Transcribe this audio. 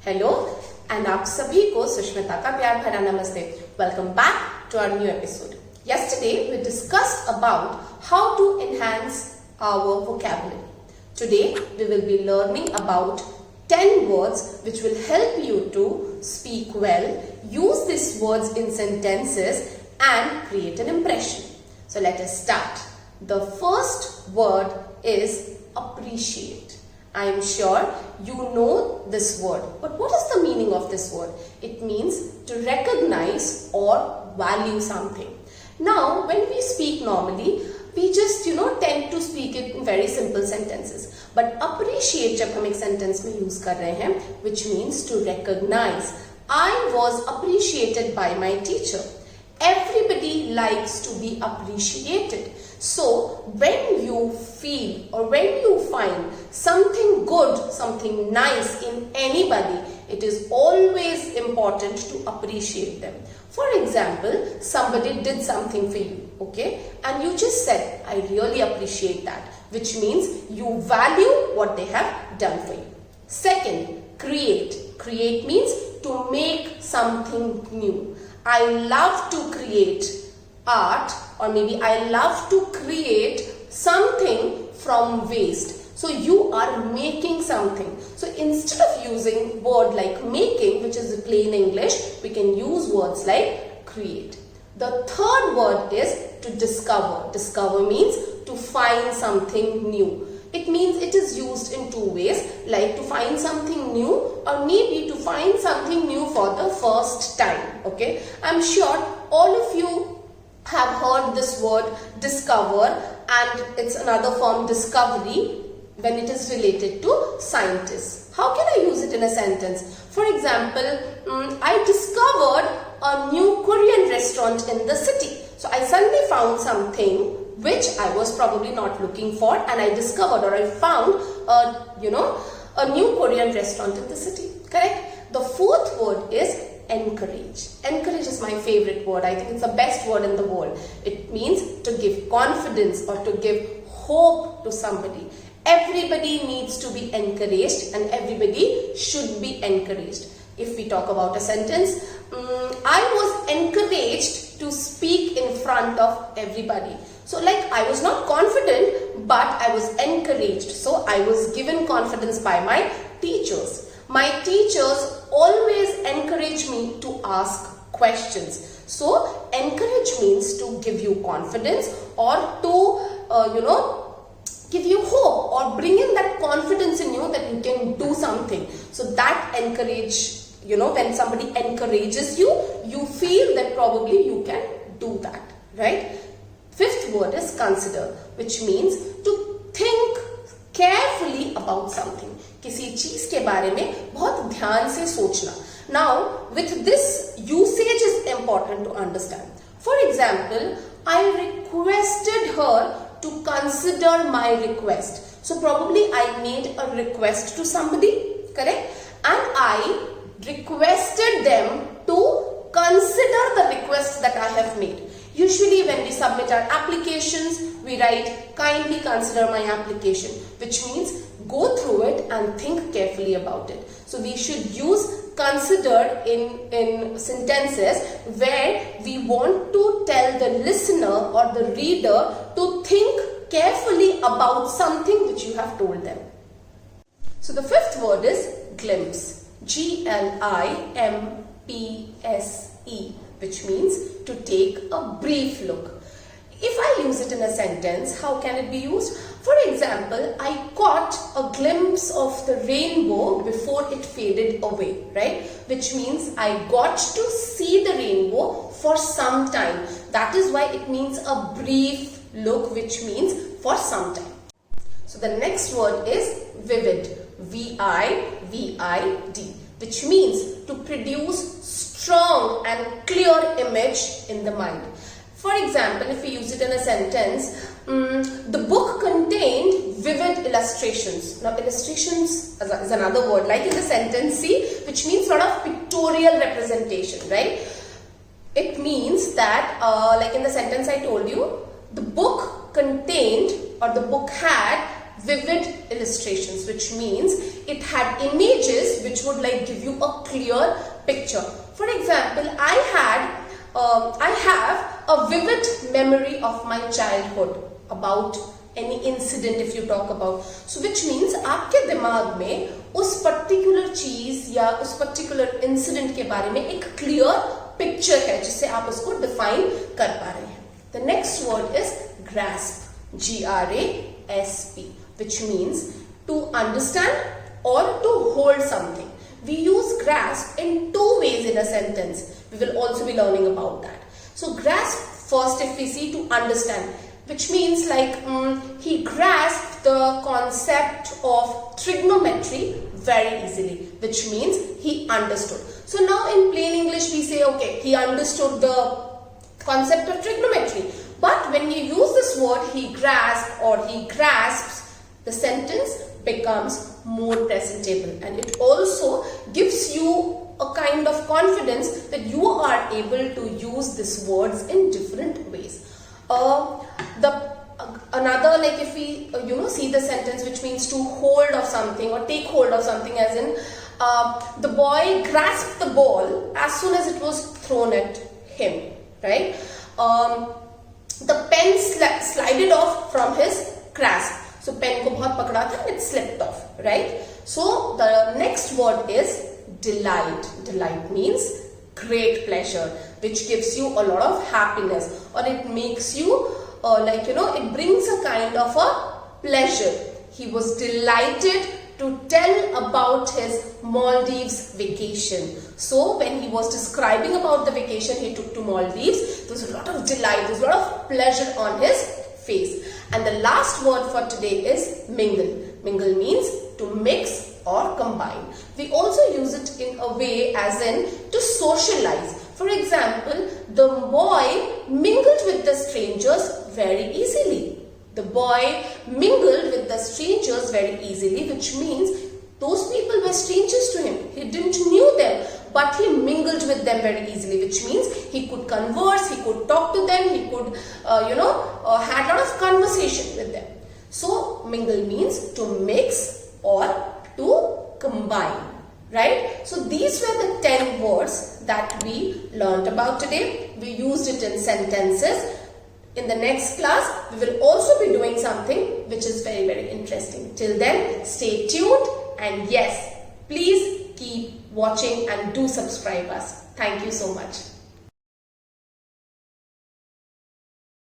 Hello and आप सभी को सुष्मिता का प्यार भरा नमस्ते. Welcome back to our new episode. Yesterday we discussed about how to enhance our vocabulary. Today we will be learning about 10 words which will help you to speak well, use these words in sentences and create an impression. So let us start. The first word is appreciate. I am sure you know this word, but what is the meaning of this word? It means to recognize or value something. Now, when we speak normally, we just tend to speak it in very simple sentences. But appreciate जब हम एक sentence में use कर रहे हैं, which means to recognize. I was appreciated by my teacher. Everybody likes to be appreciated. So when you feel or when you find something good, something nice in anybody, it is always important to appreciate them. For example, somebody did something for you, okay? And you just said, I really appreciate that, which means you value what they have done for you. Second, create. Create means to make something new. I love to create art, or maybe I love to create something from waste. So you are making something. So instead of using word like making, which is plain English, we can use words like create. The third word is to discover. Discover means to find something new. It means it is used in two ways, like to find something new or maybe to find something new for the first time. Okay, I'm sure all of you have heard this word discover, and it's another form discovery when it is related to scientists. How can I use it in a sentence? For example, I discovered a new Korean restaurant in the city. So I suddenly found something which I was probably not looking for, and I discovered or I found a new Korean restaurant in the city. Correct? The fourth word is encourage. Encourage is my favorite word. I think it's the best word in the world. It means to give confidence or to give hope to somebody. Everybody needs to be encouraged and everybody should be encouraged. If we talk about a sentence, I was encouraged to speak in front of everybody. So like I was not confident, but I was encouraged. So I was given confidence by my teachers. My teachers always encourage me to ask questions. So encourage means to give you confidence or to give you hope or bring in that confidence in you that you can do something. So that encourage, when somebody encourages you, you feel that probably you can do that, right? Fifth word is consider, which means to think carefully about something. किसी चीज के बारे में बहुत ध्यान से सोचना. Now, with this, usage is important to understand. For example, I requested her to consider my request. So probably I made a request to somebody, correct? And I requested them to consider the request that I have made. Usually when we submit our applications, we write, kindly consider my application, which means go through it and think carefully about it. So we should use consider in sentences where we want to tell the listener or the reader to think carefully about something which you have told them. So the fifth word is glimpse. G-L-I-M-P-S-E, which means to take a brief look. If I use it in a sentence, how can it be used? For example, I caught a glimpse of the rainbow before it faded away, right? Which means I got to see the rainbow for some time. That is why it means a brief look, which means for some time. So the next word is vivid. V-I-V-I-D, which means to produce strong and clear image in the mind. For example, if we use it in a sentence, the book contained vivid illustrations. Now, illustrations is another word, like in the sentence C, which means sort of pictorial representation, right? It means that, like in the sentence I told you, the book contained or the book had vivid illustrations, which means it had images which would like give you a clear picture. For example, I have a vivid memory of my childhood about any incident if you talk about. So which means आपके दिमाग में उस particular चीज या उस particular incident के बारे में एक clear picture है जिससे आप उसको define कर पा रहे हैं. The next word is grasp. G-R-A-S-P, which means to understand or to hold something. We use grasp in two ways in a sentence. We will also be learning about that. So grasp first if we see to understand, which means like he grasped the concept of trigonometry very easily, which means he understood. So now in plain English we say, okay, he understood the concept of trigonometry. But when you use this word, he grasped or he grasps, the sentence becomes more presentable, and it also gives you a kind of confidence that you are able to use these words in different ways. Another, like if we see the sentence which means to hold of something or take hold of something, as in the boy grasped the ball as soon as it was thrown at him, right? The pen slided off from his grasp. So pen ko bahut pakda tha and it slipped off, right? So the next word is delight. Delight means great pleasure, which gives you a lot of happiness, or it makes you it brings a kind of a pleasure. He was delighted to tell about his Maldives vacation. So when he was describing about the vacation he took to Maldives, there was a lot of delight, there was a lot of pleasure on his face. And the last word for today is mingle. Mingle means to mix or combine. We also use it in a way as in to socialize. For example, the boy mingled with the strangers very easily. The boy mingled with the strangers very easily, which means those people were strangers to him. He didn't knew them, but he mingled with them very easily, which means he could converse, he could talk to them, he could, had a lot of conversation with them. So, mingle means to mix or to combine, right? So, these were the 10 words that we learned about today. We used it in sentences. In the next class, we will also be doing something which is very, very interesting. Till then, stay tuned, and yes, please keep watching and do subscribe us. Thank you so much.